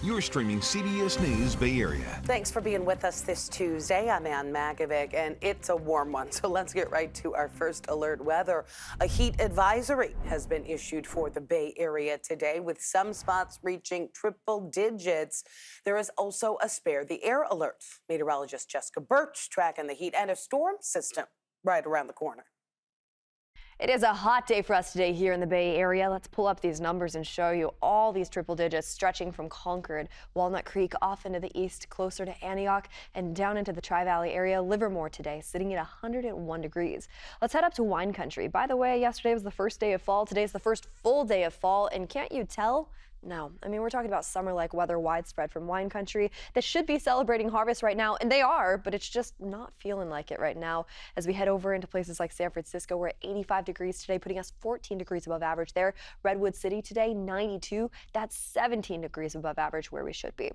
You're streaming CBS News Bay Area. Thanks for being with us this Tuesday. I'm Ann Magovic, and it's a warm one, so let's get right to our first alert weather. A heat advisory has been issued for the Bay Area today, with some spots reaching triple digits. There is also a spare the air alert. Meteorologist Jessica Birch tracking the heat and a storm system right around the corner. It is a hot day for us today here in the Bay Area. Let's pull up these numbers and show you all these triple digits stretching from Concord, Walnut Creek, off into the east, closer to Antioch, and down into the Tri-Valley area. Livermore today sitting at 101 degrees. Let's head up to wine country. By the way, yesterday was the first day of fall. Today's the first full day of fall, and can't you tell? No, I mean, we're talking about summer-like weather widespread from wine country that should be celebrating harvest right now, and they are, but it's just not feeling like it right now. As we head over into places like San Francisco, we're at 85 degrees today, putting us 14 degrees above average there. Redwood City today, 92. That's 17 degrees above average where we should be.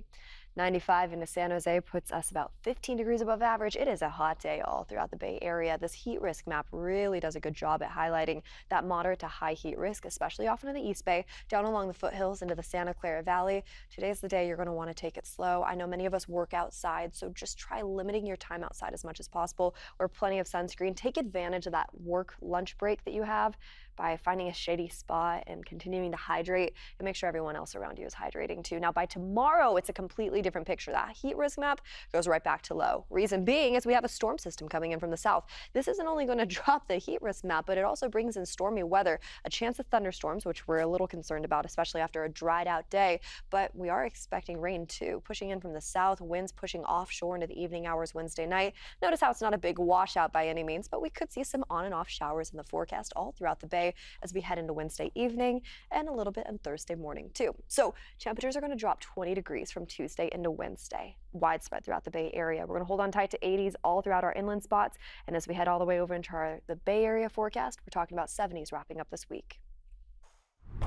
95 into San Jose puts us about 15 degrees above average. It is a hot day all throughout the Bay Area. This heat risk map really does a good job at highlighting that moderate to high heat risk, especially off into the East Bay, down along the foothills into the Santa Clara Valley. Today's the day you're going to want to take it slow. I know many of us work outside, so just try limiting your time outside as much as possible. Wear plenty of sunscreen. Take advantage of that work lunch break that you have by finding a shady spot and continuing to hydrate, and make sure everyone else around you is hydrating too. Now by tomorrow, it's a completely different picture. That heat risk map goes right back to low. Reason being is we have a storm system coming in from the south. This isn't only going to drop the heat risk map, but it also brings in stormy weather, a chance of thunderstorms, which we're a little concerned about, especially after a dried out day. But we are expecting rain too, pushing in from the south, winds pushing offshore into the evening hours Wednesday night. Notice how it's not a big washout by any means, but we could see some on and off showers in the forecast all throughout the Bay as we head into Wednesday evening and a little bit on Thursday morning too. So temperatures are going to drop 20 degrees from Tuesday into Wednesday, widespread throughout the Bay Area. We're going to hold on tight to 80s all throughout our inland spots, and as we head all the way over into the Bay Area forecast, we're talking about 70s wrapping up this week.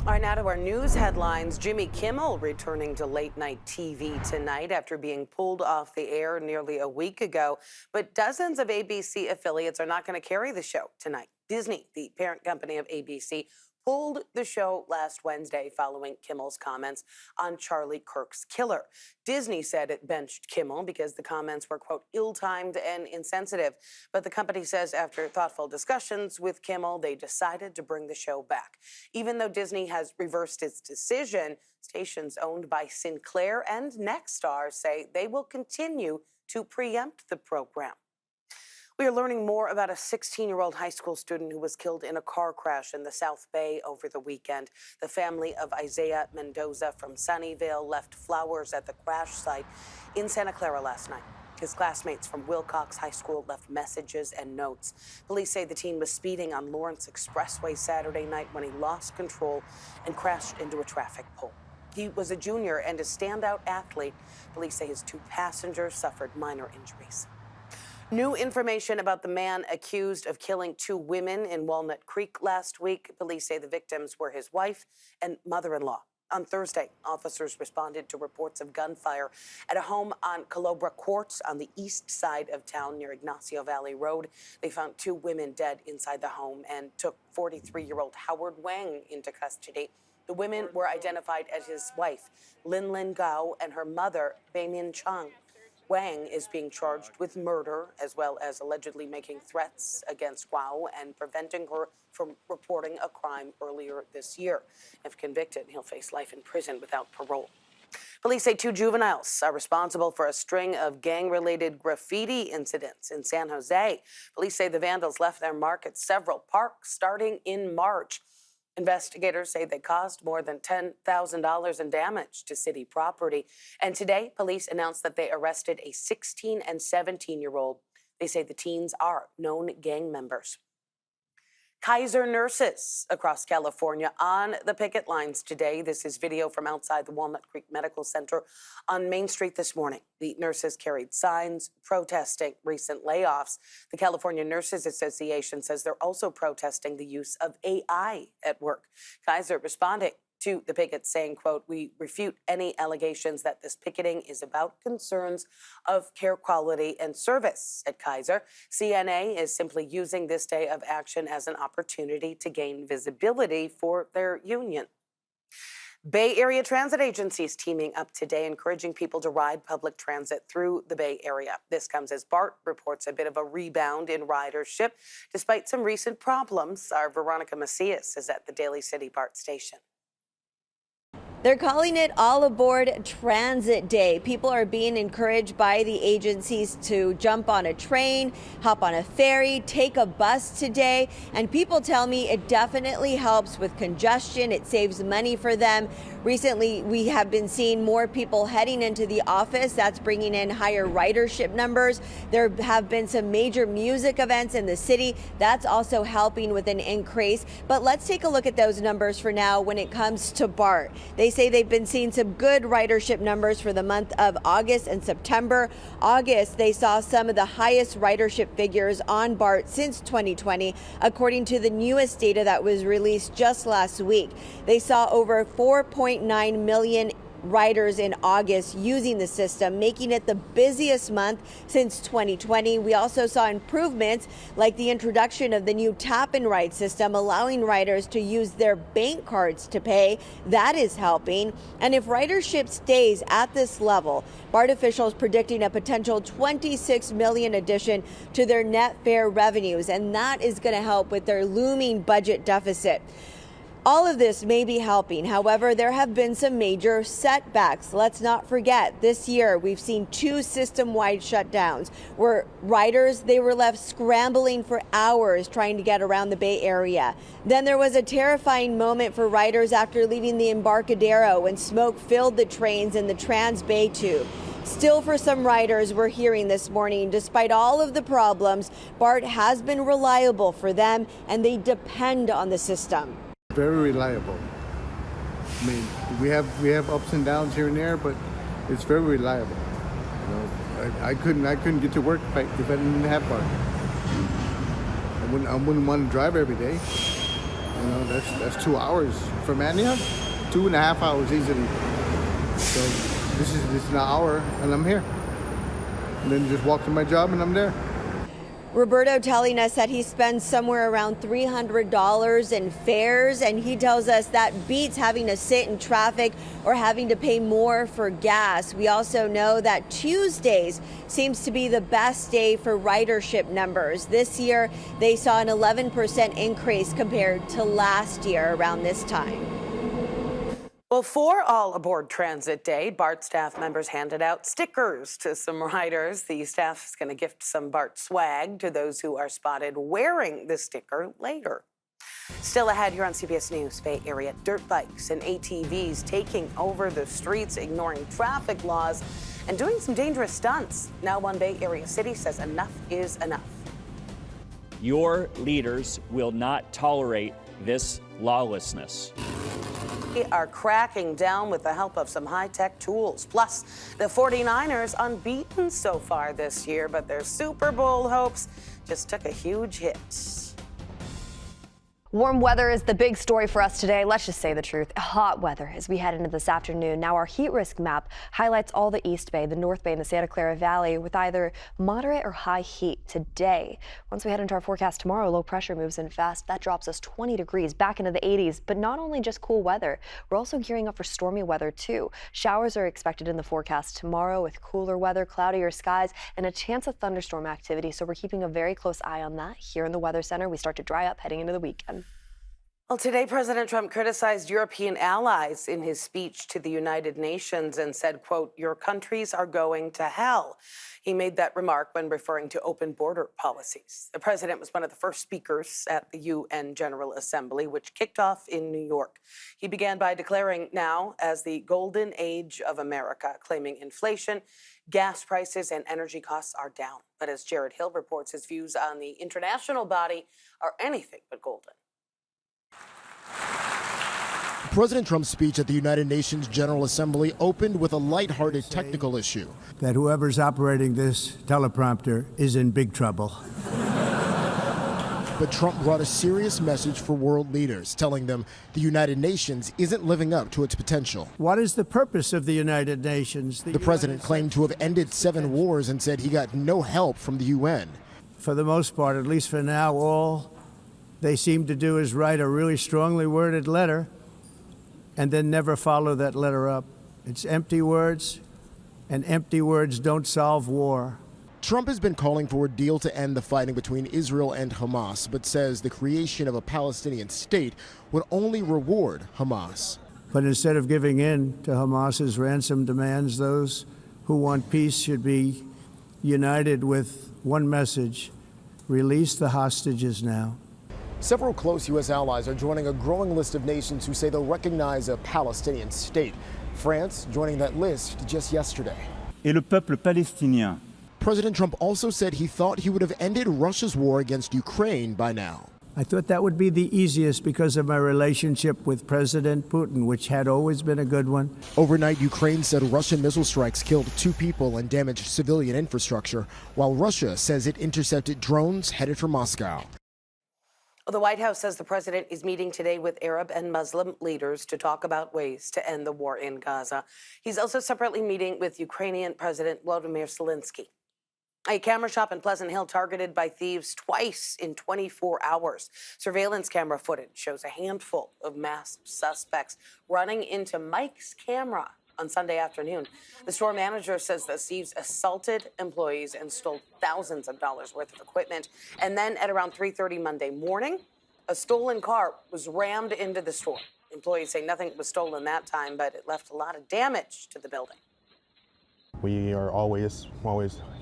All right, now to our news headlines. Jimmy Kimmel returning to late-night TV tonight after being pulled off the air nearly a week ago. But dozens of ABC affiliates are not going to carry the show tonight. Disney, the parent company of ABC, pulled the show last Wednesday following Kimmel's comments on Charlie Kirk's killer. Disney said it benched Kimmel because the comments were, quote, ill-timed and insensitive. But the company says after thoughtful discussions with Kimmel, they decided to bring the show back. Even though Disney has reversed its decision, stations owned by Sinclair and Nexstar say they will continue to preempt the program. We are learning more about a 16-year-old high school student who was killed in a car crash in the South Bay over the weekend. The family of Isaiah Mendoza from Sunnyvale left flowers at the crash site in Santa Clara last night. His classmates from Wilcox High School left messages and notes. Police say the teen was speeding on Lawrence Expressway Saturday night when he lost control and crashed into a traffic pole. He was a junior and a standout athlete. Police say his two passengers suffered minor injuries. New information about the man accused of killing two women in Walnut Creek last week. Police say the victims were his wife and mother-in-law. On Thursday, officers responded to reports of gunfire at a home on Colobra Court on the east side of town near Ignacio Valley Road. They found two women dead inside the home and took 43-year-old Howard Wang into custody. The women were identified as his wife, Lin Lin Gao, and her mother, Beimin Chang. Wang is being charged with murder, as well as allegedly making threats against Guo and preventing her from reporting a crime earlier this year. If convicted, he'll face life in prison without parole. Police say two juveniles are responsible for a string of gang-related graffiti incidents in San Jose. Police say the vandals left their mark at several parks starting in March. Investigators say they caused more than $10,000 in damage to city property. And today, police announced that they arrested a 16 and 17-year-old. They say the teens are known gang members. Kaiser nurses across California on the picket lines today. This is video from outside the Walnut Creek Medical Center on Main Street this morning. The nurses carried signs protesting recent layoffs. The California Nurses Association says they're also protesting the use of AI at work. Kaiser responding to the picket saying, quote, "We refute any allegations that this picketing is about concerns of care quality and service at Kaiser. CNA is simply using this day of action as an opportunity to gain visibility for their union." Bay Area transit agencies teaming up today, encouraging people to ride public transit through the Bay Area. This comes as BART reports a bit of a rebound in ridership, despite some recent problems. Our Veronica Macias is at the Daly City BART station. They're calling it All Aboard Transit Day. People are being encouraged by the agencies to jump on a train, hop on a ferry, take a bus today. And people tell me it definitely helps with congestion. It saves money for them. Recently, we have been seeing more people heading into the office. That's bringing in higher ridership numbers. There have been some major music events in the city. That's also helping with an increase. But let's take a look at those numbers for now when it comes to BART. They say they've been seeing some good ridership numbers for the month of August and September. August, they saw some of the highest ridership figures on BART since 2020, according to the newest data that was released just last week. They saw over 4.9 million riders in August using the system, making it the busiest month since 2020. We also saw improvements like the introduction of the new tap and ride system, allowing riders to use their bank cards to pay. That is helping. And if ridership stays at this level, BART officials predicting a potential 26 million addition to their net fare revenues, and that is going to help with their looming budget deficit. All of this may be helping. However, there have been some major setbacks. Let's not forget, this year we've seen 2 system-wide shutdowns where riders, they were left scrambling for hours trying to get around the Bay Area. Then there was a terrifying moment for riders after leaving the Embarcadero when smoke filled the trains in the Trans-Bay Tube. Still, for some riders, we're hearing this morning, despite all of the problems, BART has been reliable for them and they depend on the system. Very reliable. I mean, we have ups and downs here and there, but it's very reliable. You know, I couldn't get to work if I didn't have BART. I wouldn't want to drive every day. You know, that's 2 hours from Antioch, 2.5 hours easily. So this is an hour, and I'm here. And then just walk to my job, and I'm there. Roberto telling us that he spends somewhere around $300 in fares, and he tells us that beats having to sit in traffic or having to pay more for gas. We also know that Tuesdays seems to be the best day for ridership numbers. This year, they saw an 11% increase compared to last year around this time. Well, for All Aboard Transit Day, BART staff members handed out stickers to some riders. The staff is going to gift some BART swag to those who are spotted wearing the sticker later. Still ahead here on CBS News Bay Area, dirt bikes and ATVs taking over the streets, ignoring traffic laws, and doing some dangerous stunts. Now one Bay Area city says enough is enough. Your leaders will not tolerate this lawlessness. They are cracking down with the help of some high-tech tools. Plus, the 49ers unbeaten so far this year, but their Super Bowl hopes just took a huge hit. Warm weather is the big story for us today. Let's just say the truth. Hot weather as we head into this afternoon. Now our heat risk map highlights all the East Bay, the North Bay, and the Santa Clara Valley with either moderate or high heat today. Once we head into our forecast tomorrow, low pressure moves in fast. That drops us 20 degrees back into the 80s. But not only just cool weather, we're also gearing up for stormy weather too. Showers are expected in the forecast tomorrow with cooler weather, cloudier skies, and a chance of thunderstorm activity. So we're keeping a very close eye on that. Here in the Weather Center, we start to dry up heading into the weekend. Well, today, President Trump criticized European allies in his speech to the United Nations and said, quote, "Your countries are going to hell." He made that remark when referring to open border policies. The president was one of the first speakers at the UN General Assembly, which kicked off in New York. He began by declaring now as the golden age of America, claiming inflation, gas prices, and energy costs are down. But as Jared Hill reports, his views on the international body are anything but golden. President Trump's speech at the United Nations General Assembly opened with a lighthearted technical issue. That whoever's operating this teleprompter is in big trouble. But Trump brought a serious message for world leaders, telling them the United Nations isn't living up to its potential. What is the purpose of the United Nations? The president claimed to have ended 7 wars and said he got no help from the UN. For the most part, at least for now, all they seem to do is write a really strongly worded letter and then never follow that letter up. It's empty words, and empty words don't solve war. Trump has been calling for a deal to end the fighting between Israel and Hamas, but says the creation of a Palestinian state would only reward Hamas. But instead of giving in to Hamas's ransom demands, those who want peace should be united with one message: release the hostages now. Several close U.S. allies are joining a growing list of nations who say they'll recognize a Palestinian state. France joining that list just yesterday. Et le peuple palestinien. President Trump also said he thought he would have ended Russia's war against Ukraine by now. I thought that would be the easiest because of my relationship with President Putin, which had always been a good one. Overnight, Ukraine said Russian missile strikes killed 2 people and damaged civilian infrastructure, while Russia says it intercepted drones headed for Moscow. The White House says the president is meeting today with Arab and Muslim leaders to talk about ways to end the war in Gaza. He's also separately meeting with Ukrainian President Volodymyr Zelensky. A camera shop in Pleasant Hill targeted by thieves twice in 24 hours. Surveillance camera footage shows a handful of masked suspects running into Mike's camera on Sunday afternoon. The store manager says the thieves assaulted employees and stole thousands of dollars worth of equipment. And then at around 3:30 Monday morning, a stolen car was rammed into the store. Employees say nothing was stolen that time, but it left a lot of damage to the building. We are always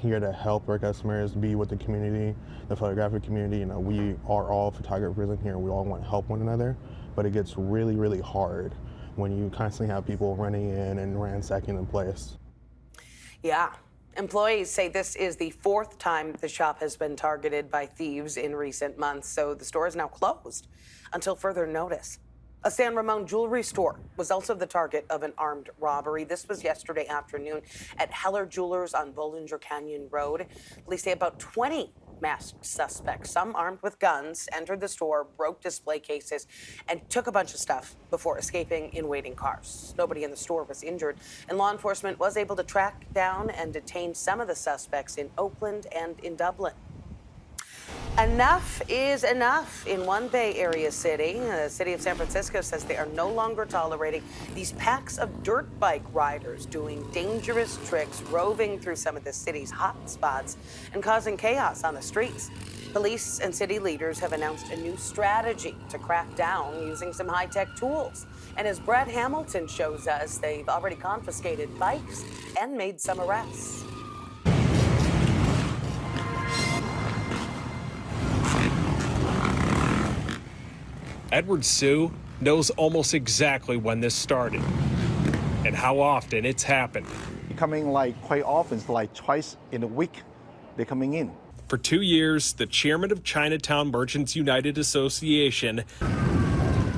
here to help our customers, be with the community, the photographic community. You know, we are all photographers in here. We all want to help one another, but it gets really, really hard when you constantly have people running in and ransacking the place. Yeah. Employees say this is the 4th time the shop has been targeted by thieves in recent months, so the store is now closed until further notice. A San Ramon jewelry store was also the target of an armed robbery. This was yesterday afternoon at Heller Jewelers on Bollinger Canyon Road. Police say about 20 masked suspects, some armed with guns, entered the store, broke display cases, and took a bunch of stuff before escaping in waiting cars. Nobody in the store was injured, and law enforcement was able to track down and detain some of the suspects in Oakland and in Dublin. Enough is enough in one Bay Area city. The city of San Francisco says they are no longer tolerating these packs of dirt bike riders doing dangerous tricks, roving through some of the city's hot spots and causing chaos on the streets. Police and city leaders have announced a new strategy to crack down using some high-tech tools. And as Brett Hamilton shows us, they've already confiscated bikes and made some arrests. Edward Sue knows almost exactly when this started and how often it's happened. Coming like quite often, like twice in a week, they're coming in. For 2 years, the chairman of Chinatown Merchants United Association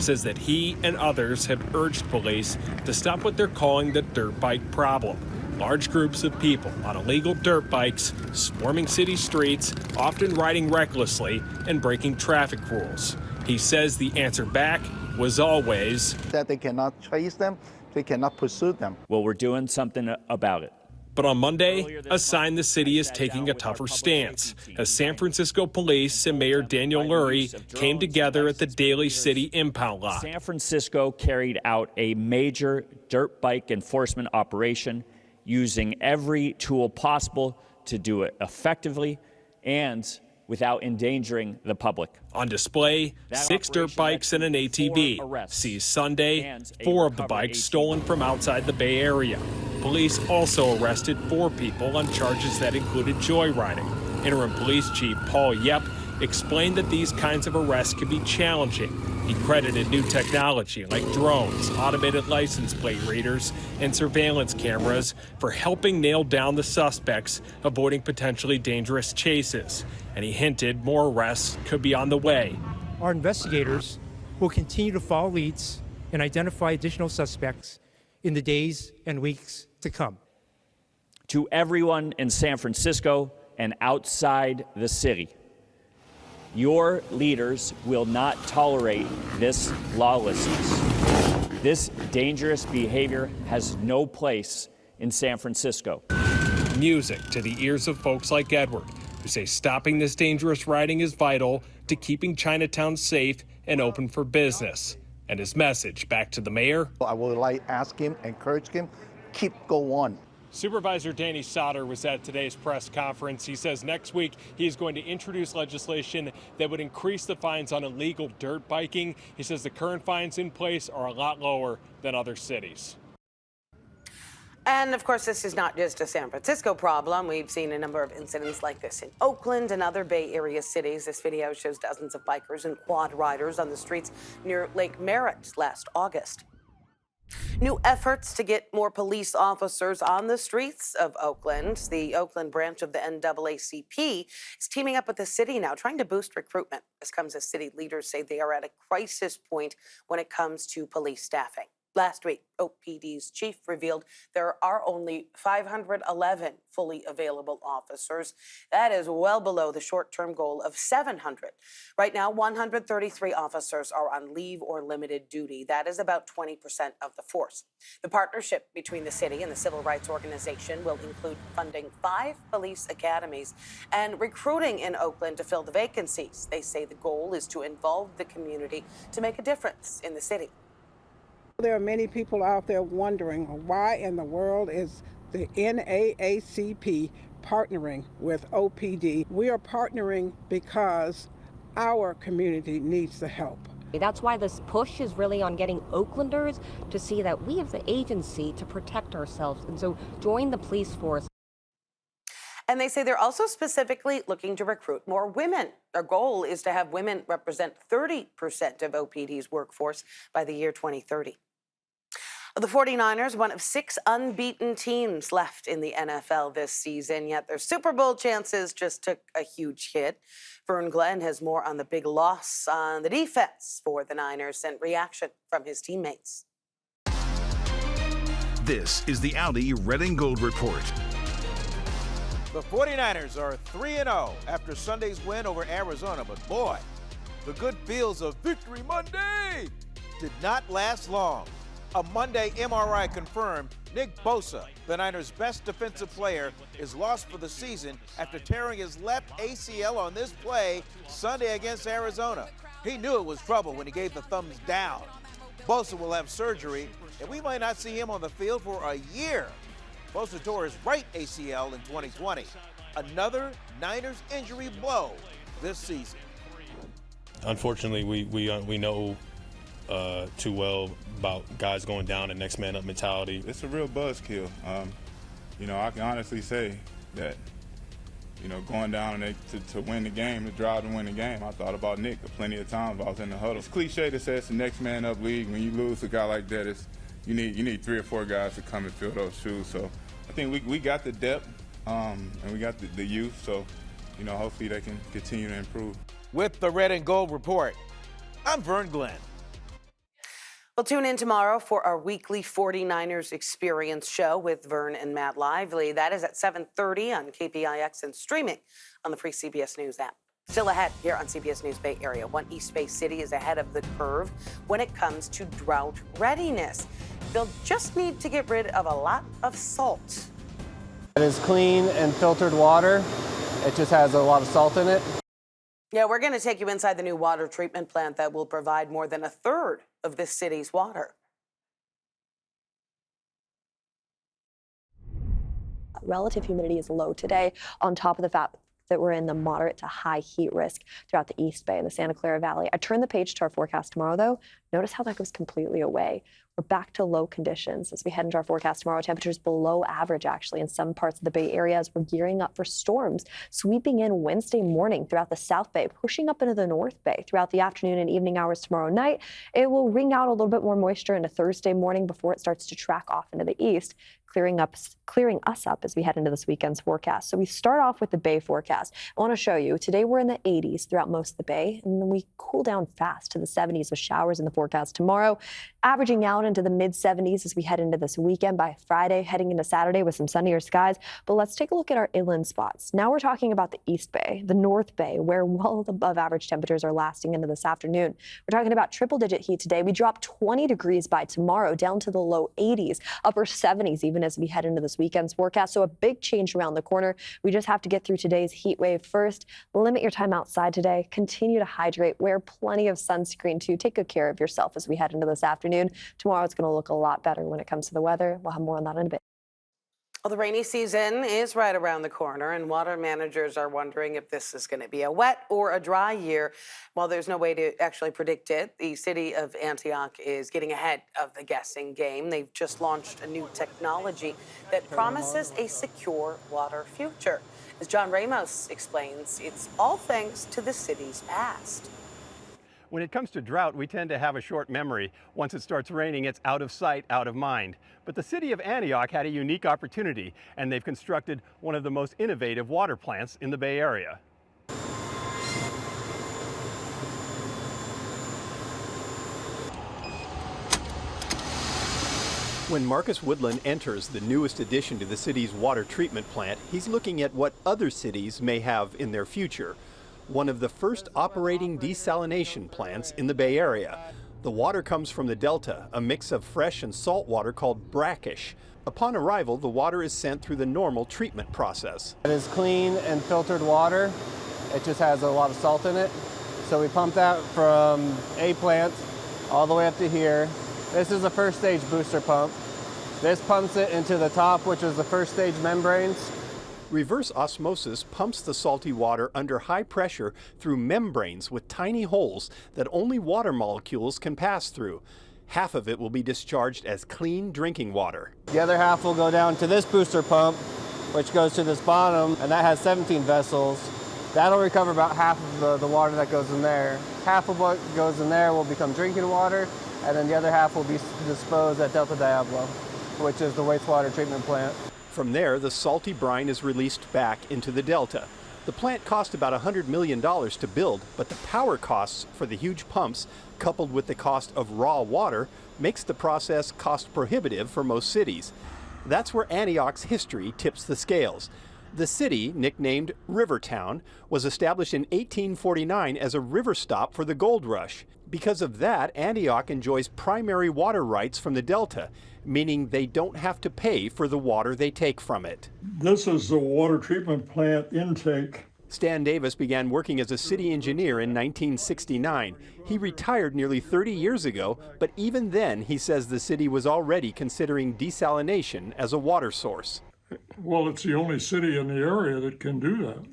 says that he and others have urged police to stop what they're calling the dirt bike problem. Large groups of people on illegal dirt bikes swarming city streets, often riding recklessly and breaking traffic rules. He says the answer back was always that they cannot trace them, they cannot pursue them. Well, we're doing something about it. But on Monday, a sign the city is taking a tougher stance as San Francisco police and Mayor Daniel Lurie came together at the Daly City impound lot. San Francisco carried out a major dirt bike enforcement operation using every tool possible to do it effectively and without endangering the public. On display, 6 dirt bikes and an ATV. Seized Sunday, 4 of the bikes stolen from outside the Bay Area. Police also arrested 4 people on charges that included joyriding. Interim Police Chief Paul Yep explained that these kinds of arrests can be challenging. He credited new technology like drones, automated license plate readers, and surveillance cameras for helping nail down the suspects, avoiding potentially dangerous chases. And he hinted more arrests could be on the way. Our investigators will continue to follow leads and identify additional suspects in the days and weeks to come. To everyone in San Francisco and outside the city, your leaders will not tolerate this lawlessness. This dangerous behavior has no place in San Francisco. Music to the ears of folks like Edward, who say stopping this dangerous riding is vital to keeping Chinatown safe and open for business. And his message back to the mayor. I would ask him, encourage him, go on. Supervisor Danny Sauter was at today's press conference. He says next week he is going to introduce legislation that would increase the fines on illegal dirt biking. He says the current fines in place are a lot lower than other cities. And of course, this is not just a San Francisco problem. We've seen a number of incidents like this in Oakland and other Bay Area cities. This video shows dozens of bikers and quad riders on the streets near Lake Merritt last August. New efforts to get more police officers on the streets of Oakland. The Oakland branch of the NAACP is teaming up with the city now, trying to boost recruitment. This comes as city leaders say they are at a crisis point when it comes to police staffing. Last week, OPD's chief revealed there are only 511 fully available officers. That is well below the short-term goal of 700. Right now, 133 officers are on leave or limited duty. That is about 20% of the force. The partnership between the city and the civil rights organization will include funding 5 police academies and recruiting in Oakland to fill the vacancies. They say the goal is to involve the community to make a difference in the city. There are many people out there wondering why in the world is the NAACP partnering with OPD. We are partnering because our community needs the help. That's why this push is really on getting Oaklanders to see that we have the agency to protect ourselves. And so join the police force. And they say they're also specifically looking to recruit more women. Their goal is to have women represent 30% of OPD's workforce by the year 2030. The 49ers, one of 6 unbeaten teams left in the NFL this season, yet their Super Bowl chances just took a huge hit. Vern Glenn has more on the big loss on the defense for the Niners and reaction from his teammates. This is the Audi Red and Gold Report. The 49ers are 3-0 after Sunday's win over Arizona, but boy, the good feels of Victory Monday did not last long. A Monday MRI confirmed Nick Bosa, the Niners' best defensive player, is lost for the season after tearing his left ACL on this play Sunday against Arizona. He knew it was trouble when he gave the thumbs down. Bosa will have surgery, and we might not see him on the field for a year. Bosa tore his right ACL in 2020. Another Niners injury blow this season. Unfortunately, we know too well about guys going down and next man up mentality. It's a real buzzkill. I can honestly say that, going down to win the game, to drive to win the game, I thought about Nick plenty of times I was in the huddle. It's cliche to say it's the next man up league. When you lose a guy like that, you need 3 or 4 guys to come and fill those shoes. So I think we got the depth and we got the youth. So, hopefully they can continue to improve. With the Red and Gold Report, I'm Vern Glenn. Well, tune in tomorrow for our weekly 49ers Experience show with Vern and Matt Lively. That is at 7:30 on KPIX and streaming on the free CBS News app. Still ahead here on CBS News Bay Area, one East Bay city is ahead of the curve when it comes to drought readiness. They'll just need to get rid of a lot of salt. It is clean and filtered water. It just has a lot of salt in it. Yeah, we're going to take you inside the new water treatment plant that will provide more than 1/3 of this city's water. Relative humidity is low today, on top of the fact that we're in the moderate to high heat risk throughout the East Bay and the Santa Clara Valley. I turn the page to our forecast tomorrow, though. Notice how that goes completely away. We're back to low conditions as we head into our forecast tomorrow. Temperatures below average, actually, in some parts of the Bay Area as we're gearing up for storms sweeping in Wednesday morning throughout the South Bay, pushing up into the North Bay throughout the afternoon and evening hours tomorrow night. It will wring out a little bit more moisture into Thursday morning before it starts to track off into the east, clearing us up as we head into this weekend's forecast. So we start off with the Bay forecast. I want to show you today we're in the 80s throughout most of the Bay, and then we cool down fast to the 70s with showers in the forecast tomorrow, averaging out into the mid 70s as we head into this weekend by Friday, heading into Saturday with some sunnier skies. But let's take a look at our inland spots. Now we're talking about the East Bay, the North Bay, where well above average temperatures are lasting into this afternoon. We're talking about triple-digit heat today. We drop 20 degrees by tomorrow, down to the low 80s, upper 70s even as we head into this weekend's forecast. So a big change around the corner. We just have to get through today's heat wave first. Limit your time outside today. Continue to hydrate. Wear plenty of sunscreen too. Take good care of yourself. yourself as we head into this afternoon. Tomorrow it's going to look a lot better when it comes to the weather. We'll have more on that in a bit. Well, the rainy season is right around the corner, and water managers are wondering if this is going to be a wet or a dry year. While there's no way to actually predict it, the city of Antioch is getting ahead of the guessing game. They've just launched a new technology that promises a secure water future. As John Ramos explains, it's all thanks to the city's past. When it comes to drought, we tend to have a short memory. Once it starts raining, it's out of sight, out of mind. But the city of Antioch had a unique opportunity, and they've constructed one of the most innovative water plants in the Bay Area. When Marcus Woodland enters the newest addition to the city's water treatment plant, he's looking at what other cities may have in their future. One of the first operating desalination plants in the Bay Area. The water comes from the Delta, a mix of fresh and salt water called brackish. Upon arrival, the water is sent through the normal treatment process. It is clean and filtered water. It just has a lot of salt in it. So we pump that from a plant all the way up to here. This is a first stage booster pump. This pumps it into the top, which is the first stage membranes. Reverse osmosis pumps the salty water under high pressure through membranes with tiny holes that only water molecules can pass through. Half of it will be discharged as clean drinking water. The other half will go down to this booster pump, which goes to this bottom, and that has 17 vessels. That'll recover about half of the water that goes in there. Half of what goes in there will become drinking water, and then the other half will be disposed at Delta Diablo, which is the wastewater treatment plant. From there, the salty brine is released back into the Delta. The plant cost about $100 million to build, but the power costs for the huge pumps, coupled with the cost of raw water, makes the process cost prohibitive for most cities. That's where Antioch's history tips the scales. The city, nicknamed Rivertown, was established in 1849 as a river stop for the gold rush. Because of that, Antioch enjoys primary water rights from the Delta, meaning they don't have to pay for the water they take from it. This is the water treatment plant intake. Stan Davis began working as a city engineer in 1969. He retired nearly 30 years ago, but even then he says the city was already considering desalination as a water source. Well, it's the only city in the area that can do that.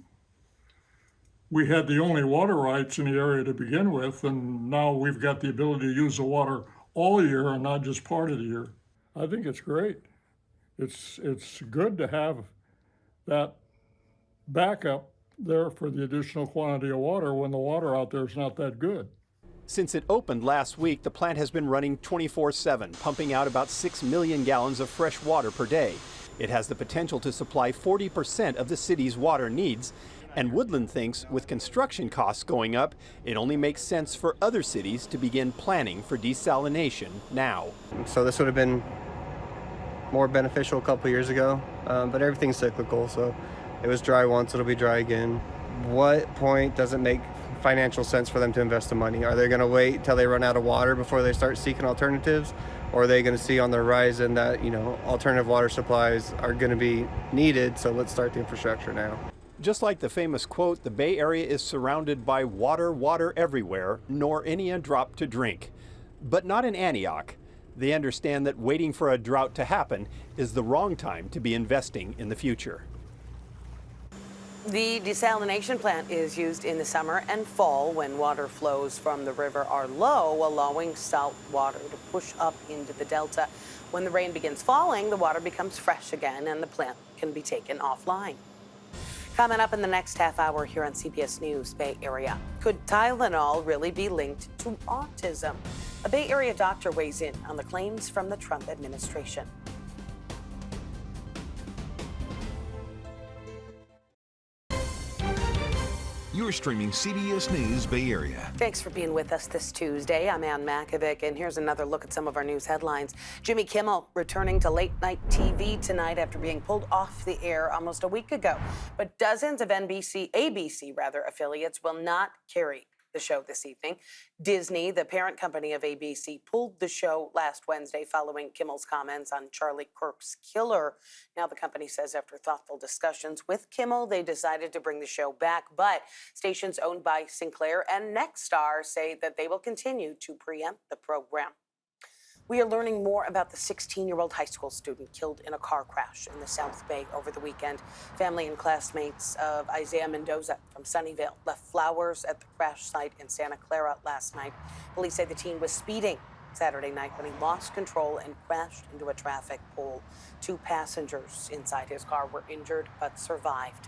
We had the only water rights in the area to begin with, and now we've got the ability to use the water all year and not just part of the year. I think it's great. It's good to have that backup there for the additional quantity of water when the water out there is not that good. Since it opened last week, the plant has been running 24/7, pumping out about 6 million gallons of fresh water per day. It has the potential to supply 40% of the city's water needs, and Woodland thinks with construction costs going up, it only makes sense for other cities to begin planning for desalination now. So this would have been more beneficial a couple years ago, but everything's cyclical, so it was dry once, it'll be dry again. What point does it make financial sense for them to invest the money? Are they going to wait till they run out of water before they start seeking alternatives? Or are they going to see on the horizon that, alternative water supplies are going to be needed, so let's start the infrastructure now? Just like the famous quote, the Bay Area is surrounded by water, water everywhere, nor any a drop to drink. But not in Antioch. They understand that waiting for a drought to happen is the wrong time to be investing in the future. The desalination plant is used in the summer and fall when water flows from the river are low, allowing salt water to push up into the delta. When the rain begins falling, the water becomes fresh again and the plant can be taken offline. Coming up in the next half hour here on CBS News Bay Area. Could Tylenol really be linked to autism? A Bay Area doctor weighs in on the claims from the Trump administration. You're streaming CBS News Bay Area. Thanks for being with us this Tuesday. I'm Ann Makovic, and here's another look at some of our news headlines. Jimmy Kimmel returning to late-night TV tonight after being pulled off the air almost a week ago. But dozens of ABC affiliates will not carry the show this evening. Disney, the parent company of ABC, pulled the show last Wednesday following Kimmel's comments on Charlie Kirk's killer. Now the company says after thoughtful discussions with Kimmel, they decided to bring the show back. But stations owned by Sinclair and Nexstar say that they will continue to preempt the program. We are learning more about the 16-year-old high school student killed in a car crash in the South Bay over the weekend. Family and classmates of Isaiah Mendoza from Sunnyvale left flowers at the crash site in Santa Clara last night. Police say the teen was speeding Saturday night when he lost control and crashed into a traffic pole. 2 passengers inside his car were injured but survived.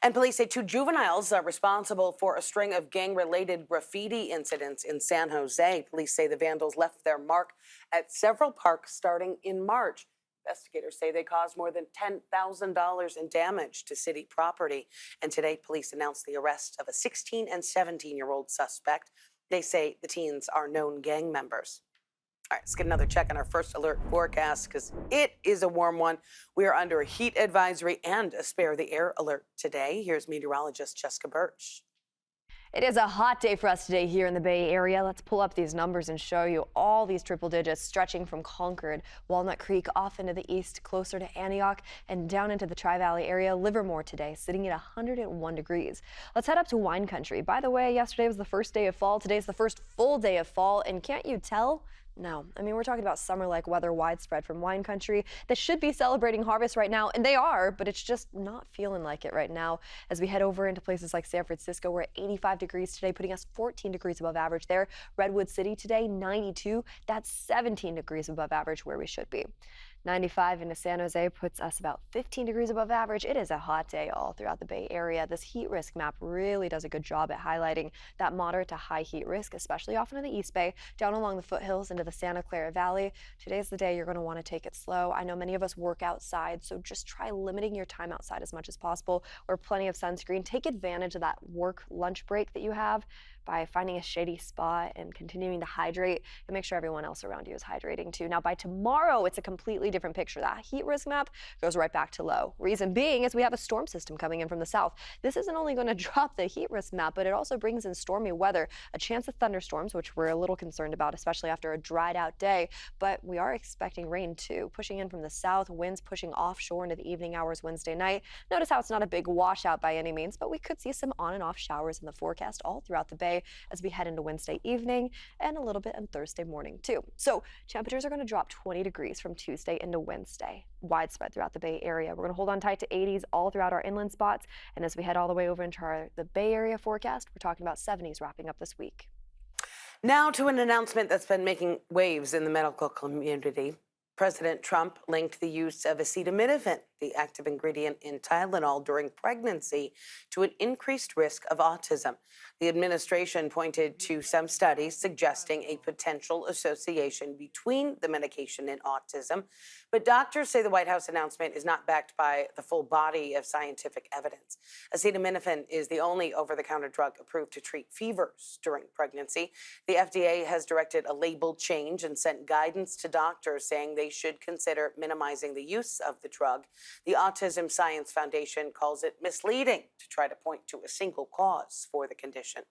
And police say 2 juveniles are responsible for a string of gang-related graffiti incidents in San Jose. Police say the vandals left their mark at several parks starting in March. Investigators say they caused more than $10,000 in damage to city property. And today, police announced the arrest of a 16 and 17-year-old suspect. They say the teens are known gang members. All right, let's get another check on our first alert forecast because it is a warm one. We are under a heat advisory and a spare the air alert today. Here's meteorologist Jessica Birch. It is a hot day for us today here in the Bay Area. Let's pull up these numbers and show you all these triple digits stretching from Concord, Walnut Creek, off into the east, closer to Antioch, and down into the Tri-Valley area. Livermore today, sitting at 101 degrees. Let's head up to wine country. By the way, yesterday was the first day of fall. Today's the first full day of fall, and can't you tell? No, I mean, we're talking about summer-like weather widespread from wine country that should be celebrating harvest right now, and they are, but it's just not feeling like it right now. As we head over into places like San Francisco, we're at 85 degrees today, putting us 14 degrees above average there. Redwood City today, 92. That's 17 degrees above average where we should be. 95 into San Jose puts us about 15 degrees above average. It is a hot day all throughout the Bay Area. This heat risk map really does a good job at highlighting that moderate to high heat risk, especially off into the East Bay, down along the foothills into the Santa Clara Valley. Today's the day you're going to want to take it slow. I know many of us work outside, so just try limiting your time outside as much as possible. Wear plenty of sunscreen. Take advantage of that work lunch break that you have by finding a shady spot and continuing to hydrate, and make sure everyone else around you is hydrating too. Now by tomorrow, it's a completely different picture. That heat risk map goes right back to low. Reason being is we have a storm system coming in from the south. This isn't only going to drop the heat risk map, but it also brings in stormy weather, a chance of thunderstorms, which we're a little concerned about, especially after a dried out day. But we are expecting rain too, pushing in from the south, winds pushing offshore into the evening hours Wednesday night. Notice how it's not a big washout by any means, but we could see some on and off showers in the forecast all throughout the Bay as we head into Wednesday evening and a little bit on Thursday morning too. So temperatures are going to drop 20 degrees from Tuesday into Wednesday, widespread throughout the Bay Area. We're going to hold on tight to 80s all throughout our inland spots. And as we head all the way over into the Bay Area forecast, we're talking about 70s wrapping up this week. Now to an announcement that's been making waves in the medical community. President Trump linked the use of acetaminophen, the active ingredient in Tylenol, during pregnancy to an increased risk of autism. The administration pointed to some studies suggesting a potential association between the medication and autism, but doctors say the White House announcement is not backed by the full body of scientific evidence. Acetaminophen is the only over-the-counter drug approved to treat fevers during pregnancy. The FDA has directed a label change and sent guidance to doctors saying they should consider minimizing the use of the drug. The Autism Science Foundation calls it misleading to try to point to a single cause for the condition.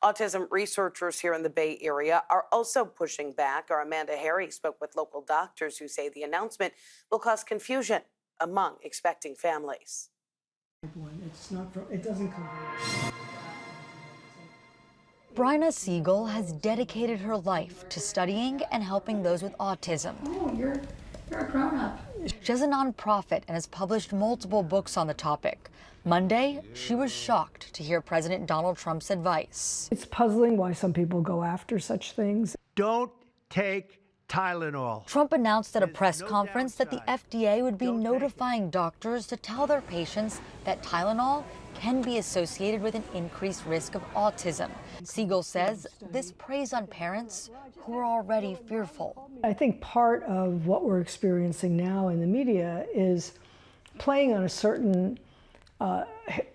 Autism researchers here in the Bay Area are also pushing back. Our Amanda Harry spoke with local doctors who say the announcement will cause confusion among expecting families. It doesn't come from. Bryna Siegel has dedicated her life to studying and helping those with autism. Oh, you're a grown-up. She has a nonprofit and has published multiple books on the topic. Monday, she was shocked to hear President Donald Trump's advice. It's puzzling why some people go after such things. Don't take Tylenol. Trump announced at a press conference that the FDA would be notifying doctors to tell their patients that Tylenol can be associated with an increased risk of autism. Siegel says this preys on parents who are already fearful. I think part of what we're experiencing now in the media is playing on a certain,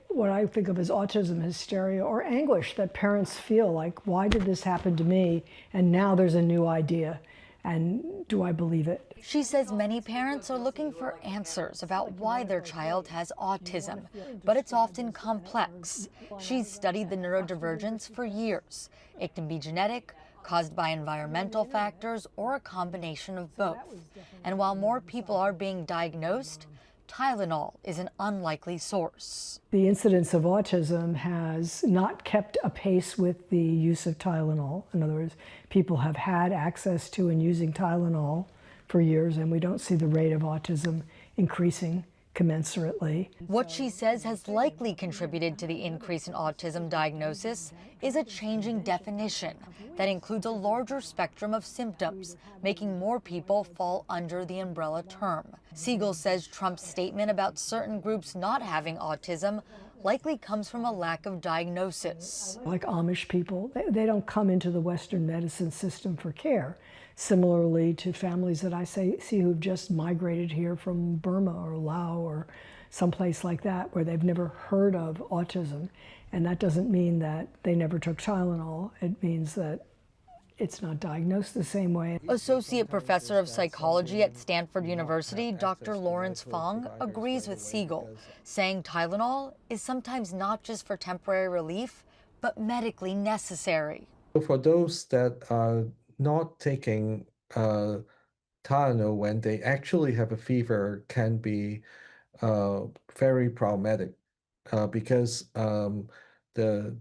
what I think of as autism hysteria or anguish that parents feel like, why did this happen to me? And now there's a new idea. And do I believe it? She says many parents are looking for answers about why their child has autism, but it's often complex. She's studied the neurodivergence for years. It can be genetic, caused by environmental factors, or a combination of both. And while more people are being diagnosed, Tylenol is an unlikely source. The incidence of autism has not kept a pace with the use of Tylenol. In other words, people have had access to and using Tylenol for years, and we don't see the rate of autism increasing commensurately. What she says has likely contributed to the increase in autism diagnosis is a changing definition that includes a larger spectrum of symptoms, making more people fall under the umbrella term. Siegel says Trump's statement about certain groups not having autism likely comes from a lack of diagnosis. Like Amish people, they don't come into the Western medicine system for care. Similarly to families that I see who've just migrated here from Burma or Laos or someplace like that where they've never heard of autism. And that doesn't mean that they never took Tylenol. It means that it's not diagnosed the same way. Associate Professor of Psychology at Stanford University, Dr. Lawrence Fong, agrees with Siegel, saying Tylenol is sometimes not just for temporary relief, but medically necessary. For those that are not taking Tylenol when they actually have a fever can be very problematic because the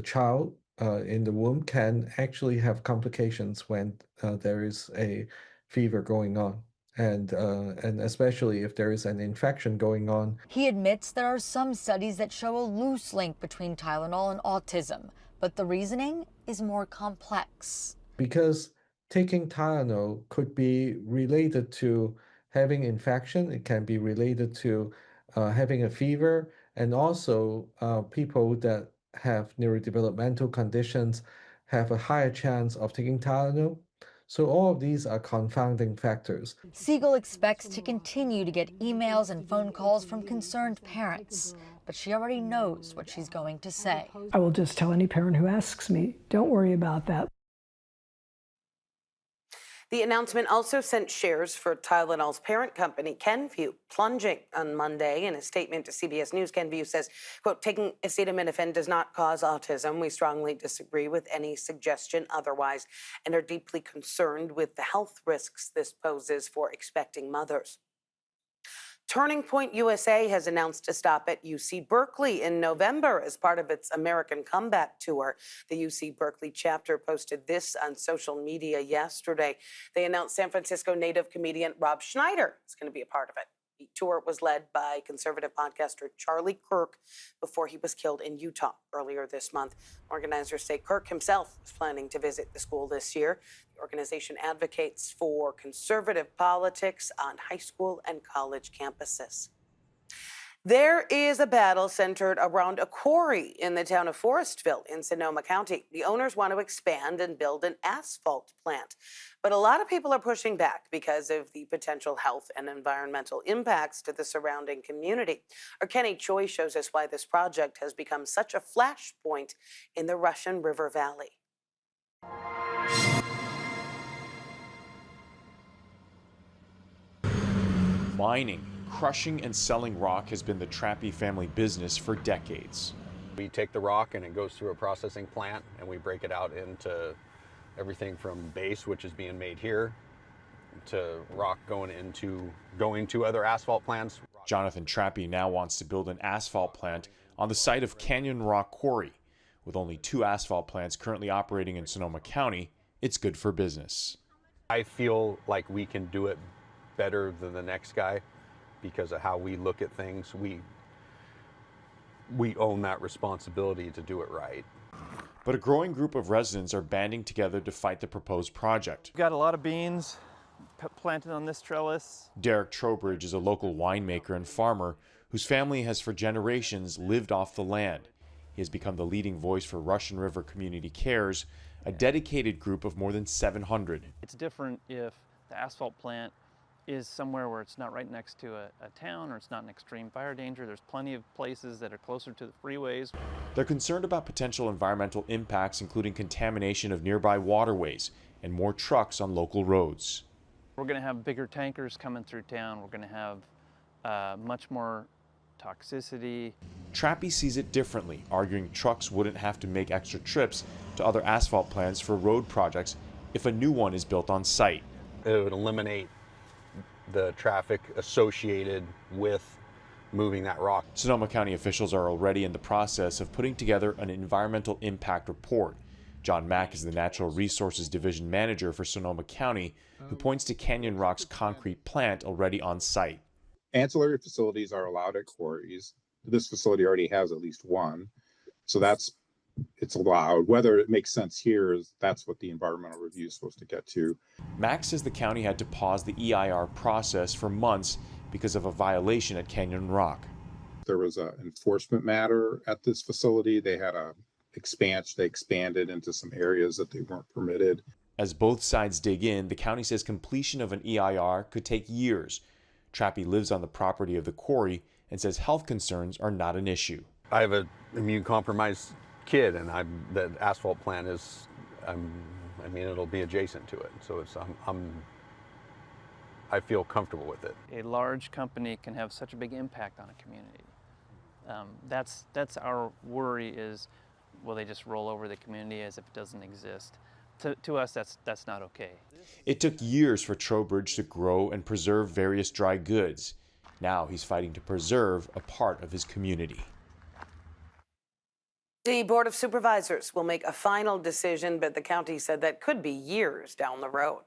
child in the womb can actually have complications when there is a fever going on, and especially if there is an infection going on. He admits there are some studies that show a loose link between Tylenol and autism, but the reasoning is more complex. Because taking Tylenol could be related to having infection, it can be related to having a fever, and also people that have neurodevelopmental conditions have a higher chance of taking Tylenol. So all of these are confounding factors. Siegel expects to continue to get emails and phone calls from concerned parents, but she already knows what she's going to say. I will just tell any parent who asks me, don't worry about that. The announcement also sent shares for Tylenol's parent company, Kenvue, plunging on Monday. In a statement to CBS News, Kenvue says, quote, taking acetaminophen does not cause autism. We strongly disagree with any suggestion otherwise and are deeply concerned with the health risks this poses for expecting mothers. Turning Point USA has announced a stop at UC Berkeley in November as part of its American Comeback Tour. The UC Berkeley chapter posted this on social media yesterday. They announced San Francisco native comedian Rob Schneider is going to be a part of it. The tour was led by conservative podcaster Charlie Kirk before he was killed in Utah earlier this month. Organizers say Kirk himself is planning to visit the school this year. The organization advocates for conservative politics on high school and college campuses. There is a battle centered around a quarry in the town of Forestville in Sonoma County. The owners want to expand and build an asphalt plant. But a lot of people are pushing back because of the potential health and environmental impacts to the surrounding community. Our Kenny Choi shows us why this project has become such a flashpoint in the Russian River Valley. Mining, crushing and selling rock has been the Trappy family business for decades. We take the rock and it goes through a processing plant and we break it out into everything from base, which is being made here, to rock going to other asphalt plants. Jonathan Trappy now wants to build an asphalt plant on the site of Canyon Rock Quarry. With only 2 asphalt plants currently operating in Sonoma County, it's good for business. I feel like we can do it better than the next guy because of how we look at things. We own that responsibility to do it right. But a growing group of residents are banding together to fight the proposed project. We've got a lot of beans planted on this trellis. Derek Trowbridge is a local winemaker and farmer whose family has for generations lived off the land. He has become the leading voice for Russian River Community Cares, a dedicated group of more than 700. It's different if the asphalt plant is somewhere where it's not right next to a town or it's not in extreme fire danger. There's plenty of places that are closer to the freeways. They're concerned about potential environmental impacts, including contamination of nearby waterways and more trucks on local roads. We're going to have bigger tankers coming through town. We're going to have much more toxicity. Trappy sees it differently, arguing trucks wouldn't have to make extra trips to other asphalt plants for road projects if a new one is built on site. It would eliminate the traffic associated with moving that rock. Sonoma County officials are already in the process of putting together an environmental impact report. John Mack is the Natural Resources Division Manager for Sonoma County, who points to Canyon Rock's concrete plant already on site. Ancillary facilities are allowed at quarries. This facility already has at least one, so it's allowed. Whether it makes sense here that's what the environmental review is supposed to get to. Max says the county had to pause the EIR process for months because of a violation at Canyon Rock. There was an enforcement matter at this facility. They had they expanded into some areas that they weren't permitted. As both sides dig in, the county says completion of an EIR could take years. Trappy lives on the property of the quarry and says health concerns are not an issue. I have an immune-compromised kid, and the asphalt plant is, it'll be adjacent to it. So I feel comfortable with it. A large company can have such a big impact on a community. That's our worry is, will they just roll over the community as if it doesn't exist? To us, that's not okay. It took years for Trowbridge to grow and preserve various dry goods. Now he's fighting to preserve a part of his community. The Board of Supervisors will make a final decision, but the county said that could be years down the road.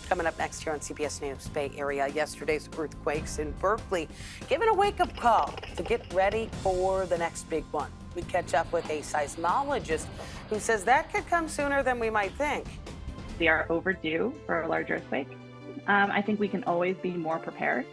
Coming up next here on CBS News Bay Area, yesterday's earthquakes in Berkeley given a wake-up call to get ready for the next big one. We catch up with a seismologist who says that could come sooner than we might think. We are overdue for a large earthquake. I think we can always be more prepared.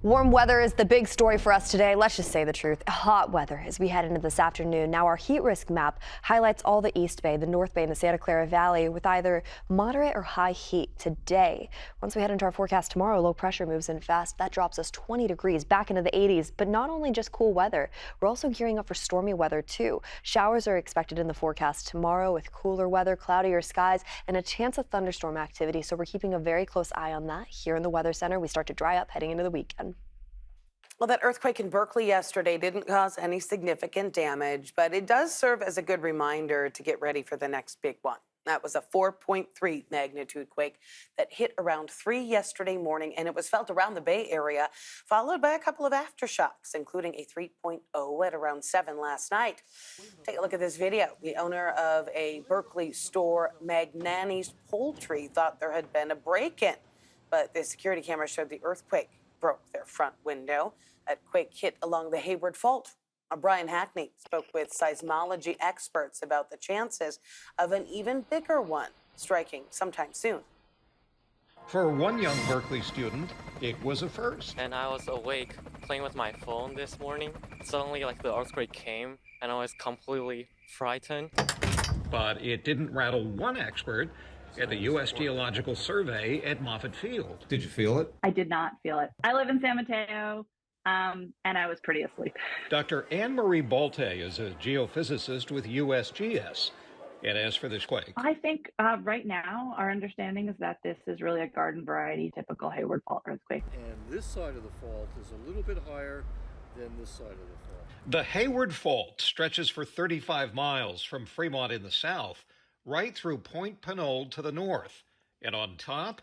Warm weather is the big story for us today. Let's just say the truth. Hot weather as we head into this afternoon. Now our heat risk map highlights all the East Bay, the North Bay, and the Santa Clara Valley with either moderate or high heat today. Once we head into our forecast tomorrow, low pressure moves in fast. That drops us 20 degrees back into the 80s. But not only just cool weather, we're also gearing up for stormy weather too. Showers are expected in the forecast tomorrow with cooler weather, cloudier skies, and a chance of thunderstorm activity. So we're keeping a very close eye on that. Here in the Weather Center, we start to dry up heading into the weekend. Well, that earthquake in Berkeley yesterday didn't cause any significant damage, but it does serve as a good reminder to get ready for the next big one. That was a 4.3 magnitude quake that hit around 3 yesterday morning, and it was felt around the Bay Area, followed by a couple of aftershocks, including a 3.0 at around 7 last night. Take a look at this video. The owner of a Berkeley store, Magnani's Poultry, thought there had been a break-in, but the security camera showed the earthquake broke their front window. That quake hit along the Hayward Fault. Brian Hackney spoke with seismology experts about the chances of an even bigger one striking sometime soon. For one young Berkeley student, it was a first. And I was awake playing with my phone this morning. Suddenly, the earthquake came, and I was completely frightened. But it didn't rattle one expert at the U.S. Geological Survey at Moffett Field. Did you feel it? I did not feel it. I live in San Mateo, and I was pretty asleep. Dr. Anne-Marie Bolte is a geophysicist with USGS. And as for this quake? I think right now our understanding is that this is really a garden variety typical Hayward Fault earthquake. And this side of the fault is a little bit higher than this side of the fault. The Hayward Fault stretches for 35 miles from Fremont in the south, right through Point Pinole to the north. And on top,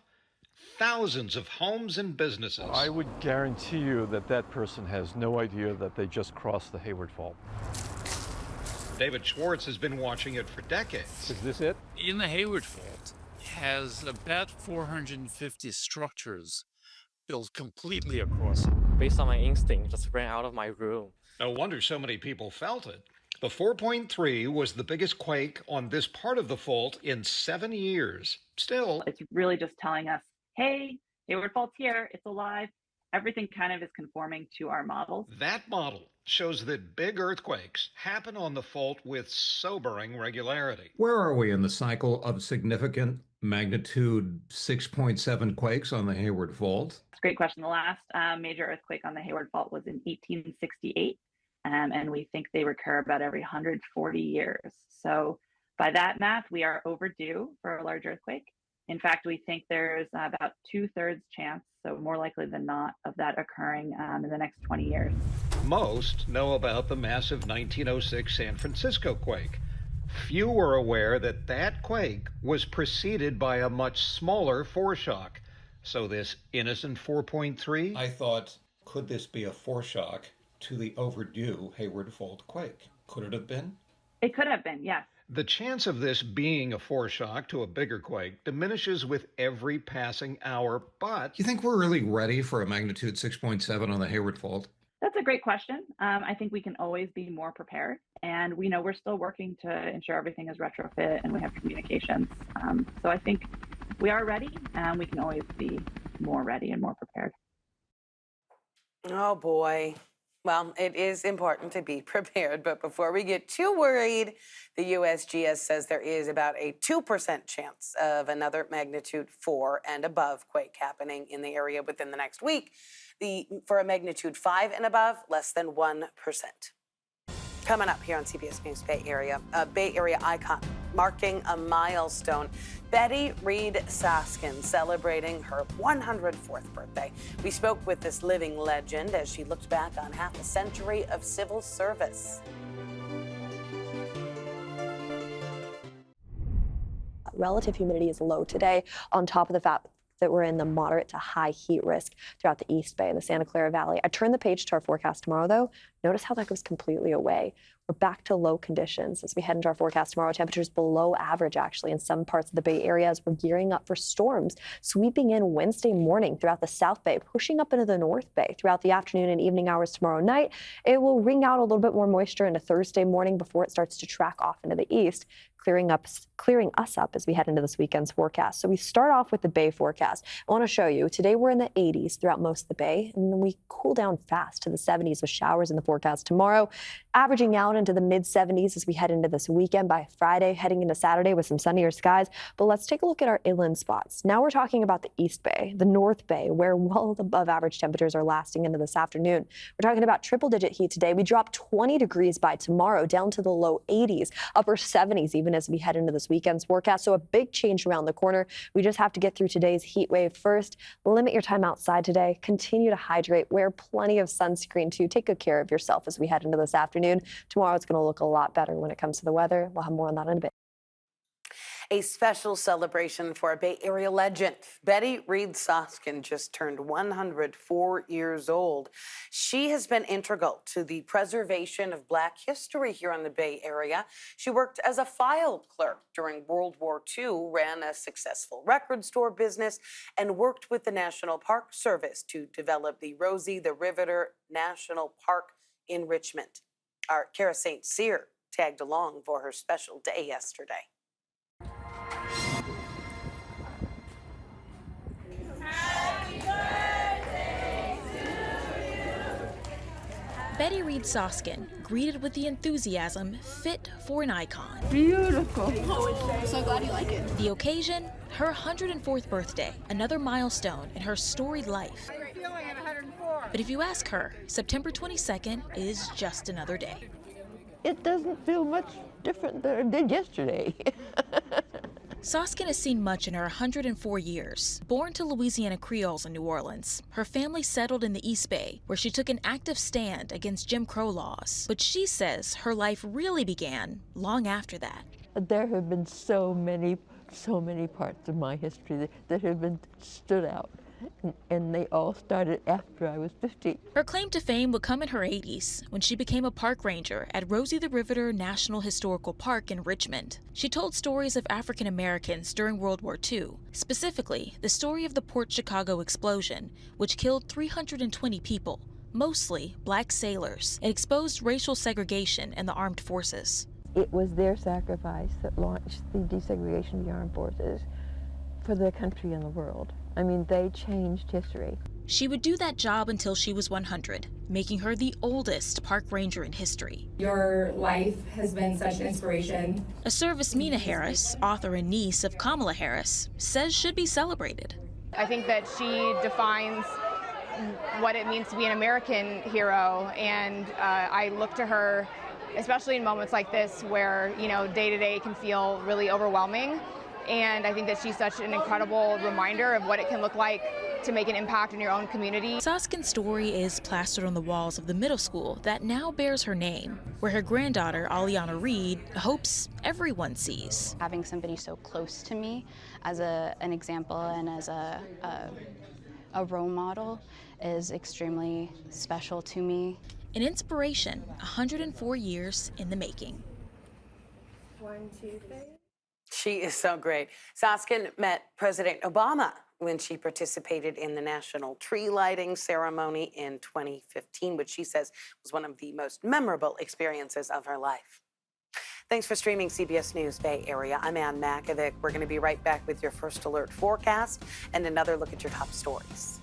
thousands of homes and businesses. I would guarantee you that that person has no idea that they just crossed the Hayward Fault. David Schwartz has been watching it for decades. Is this it? In the Hayward Fault has about 450 structures built completely across it. Based on my instinct, just ran out of my room. No wonder so many people felt it. The 4.3 was the biggest quake on this part of the fault in 7 years. Still, it's really just telling us, hey, Hayward Fault's here, it's alive. Everything kind of is conforming to our models. That model shows that big earthquakes happen on the fault with sobering regularity. Where are we in the cycle of significant magnitude 6.7 quakes on the Hayward Fault? That's a great question. The last major earthquake on the Hayward Fault was in 1868. and we think they recur about every 140 years. So by that math, we are overdue for a large earthquake. In fact, we think there's about 2/3 chance, so more likely than not, of that occurring in the next 20 years. Most know about the massive 1906 San Francisco quake. Few were aware that that quake was preceded by a much smaller foreshock. So this innocent 4.3? I thought, could this be a foreshock to the overdue Hayward Fault quake? Could it have been? It could have been, yes. The chance of this being a foreshock to a bigger quake diminishes with every passing hour, but... You think we're really ready for a magnitude 6.7 on the Hayward Fault? That's a great question. I think we can always be more prepared, and we know we're still working to ensure everything is retrofit and we have communications. So I think we are ready, and we can always be more ready and more prepared. Oh boy. Well, it is important to be prepared, but before we get too worried, the USGS says there is about a 2% chance of another magnitude 4 and above quake happening in the area within the next week. For a magnitude 5 and above, less than 1%. Coming up here on CBS News Bay Area, a Bay Area icon marking a milestone. Betty Reed Soskin celebrating her 104th birthday. We spoke with this living legend as she looked back on half a century of civil service. Relative humidity is low today, on top of the fact that we're in the moderate to high heat risk throughout the East Bay and the Santa Clara Valley. I turn the page to our forecast tomorrow, though. Notice how that goes completely away. We're back to low conditions as we head into our forecast tomorrow. Temperatures below average, actually, in some parts of the Bay Area as we're gearing up for storms sweeping in Wednesday morning throughout the South Bay, pushing up into the North Bay throughout the afternoon and evening hours tomorrow night. It will wring out a little bit more moisture into Thursday morning before it starts to track off into the east, clearing us up as we head into this weekend's forecast. So we start off with the Bay forecast. I want to show you, today we're in the 80s throughout most of the Bay, and then we cool down fast to the 70s with showers in the forecast tomorrow, averaging out into the mid-70s as we head into this weekend by Friday, heading into Saturday with some sunnier skies. But let's take a look at our inland spots. Now we're talking about the East Bay, the North Bay, where well above average temperatures are lasting into this afternoon. We're talking about triple-digit heat today. We drop 20 degrees by tomorrow, down to the low 80s, upper 70s even as we head into this weekend's forecast. So a big change around the corner. We just have to get through today's heat wave first. Limit your time outside today. Continue to hydrate. Wear plenty of sunscreen too. Take good care of yourself as we head into this afternoon. Tomorrow it's going to look a lot better when it comes to the weather. We'll have more on that in a bit. A special celebration for a Bay Area legend. Betty Reed Soskin just turned 104 years old. She has been integral to the preservation of Black history here in the Bay Area. She worked as a file clerk during World War II, ran a successful record store business, and worked with the National Park Service to develop the Rosie the Riveter National Park in Richmond. Our Kara St. Cyr tagged along for her special day yesterday. Betty Reed Soskin, greeted with the enthusiasm fit for an icon. Beautiful. Oh, I'm so glad you like it. The occasion, her 104th birthday, another milestone in her storied life. How are you feeling at 104? But if you ask her, September 22nd is just another day. It doesn't feel much different than it did yesterday. Soskin has seen much in her 104 years. Born to Louisiana Creoles in New Orleans, her family settled in the East Bay, where she took an active stand against Jim Crow laws. But she says her life really began long after that. There have been so many parts of my history that have been stood out. And they all started after I was 50. Her claim to fame would come in her 80s when she became a park ranger at Rosie the Riveter National Historical Park in Richmond. She told stories of African Americans during World War II, specifically the story of the Port Chicago explosion, which killed 320 people, mostly Black sailors, and exposed racial segregation in the armed forces. It was their sacrifice that launched the desegregation of the armed forces for the country and the world. I mean, they changed history. She would do that job until she was 100, making her the oldest park ranger in history. Your life has been such an inspiration. A service Mina Harris, author and niece of Kamala Harris, says should be celebrated. I think that she defines what it means to be an American hero, and I look to her, especially in moments like this where, you know, day to day can feel really overwhelming. And I think that she's such an incredible reminder of what it can look like to make an impact in your own community. Saskin's story is plastered on the walls of the middle school that now bears her name, where her granddaughter, Aliana Reed, hopes everyone sees. Having somebody so close to me as an example and as a role model is extremely special to me. An inspiration 104 years in the making. 1, 2, 3. She is so great. Saskin met President Obama when she participated in the national tree lighting ceremony in 2015, which she says was one of the most memorable experiences of her life. Thanks for streaming CBS News Bay Area. I'm Ann Makovic. We're going to be right back with your First Alert forecast and another look at your top stories.